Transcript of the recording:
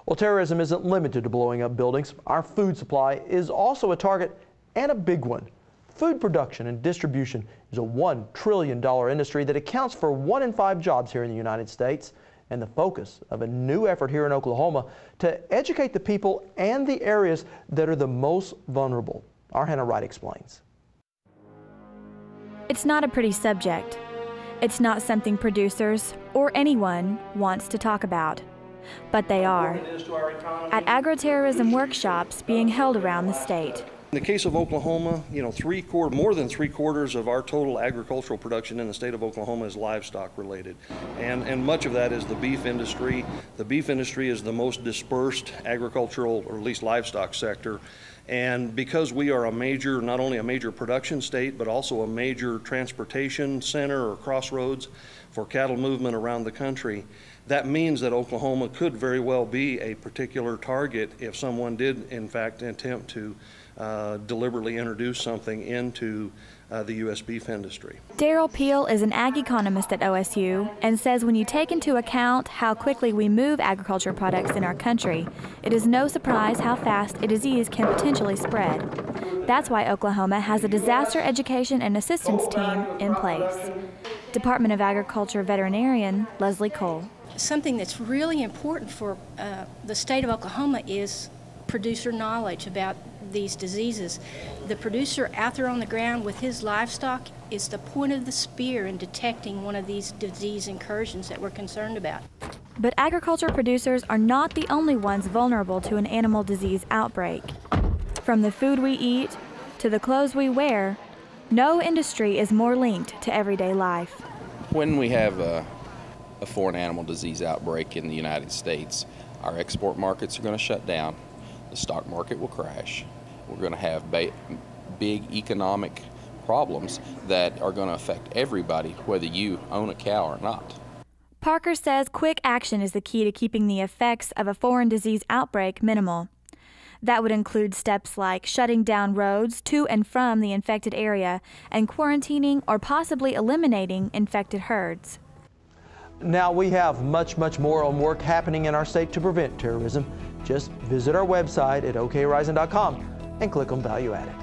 Well, terrorism isn't limited to blowing up buildings. Our food supply is also a target, and a big one. Food production and distribution is a $1 trillion industry that accounts for 1 in 5 jobs here in the United States, and the focus of a new effort here in Oklahoma to educate the people and the areas that are the most vulnerable. Our Hannah Wright explains. It's not a pretty subject. It's not something producers or anyone wants to talk about. But they are, at agroterrorism workshops being held around the state. In the case of Oklahoma, more than three-quarters of our total agricultural production in the state of Oklahoma is livestock related. And much of that is the beef industry. The beef industry is the most dispersed agricultural, or at least livestock sector. And because we are not only a major production state, but also a major transportation center or crossroads for cattle movement around the country, that means that Oklahoma could very well be a particular target if someone did, in fact, attempt to deliberately introduce something into the U.S. beef industry. Daryl Peel is an ag economist at OSU and says when you take into account how quickly we move agriculture products in our country, it is no surprise how fast a disease can potentially spread. That's why Oklahoma has a disaster education and assistance team in place. Department of Agriculture veterinarian Leslie Cole. Something that's really important for the state of Oklahoma is producer knowledge about these diseases. The producer out there on the ground with his livestock is the point of the spear in detecting one of these disease incursions that we're concerned about. But agriculture producers are not the only ones vulnerable to an animal disease outbreak. From the food we eat to the clothes we wear, no industry is more linked to everyday life. When we have a foreign animal disease outbreak in the United States, our export markets are going to shut down. The stock market will crash. We're going to have big economic problems that are going to affect everybody, whether you own a cow or not. Parker says quick action is the key to keeping the effects of a foreign disease outbreak minimal. That would include steps like shutting down roads to and from the infected area and quarantining or possibly eliminating infected herds. Now we have much more on work happening in our state to prevent terrorism. Just visit our website at okhorizon.com and click on Value Added.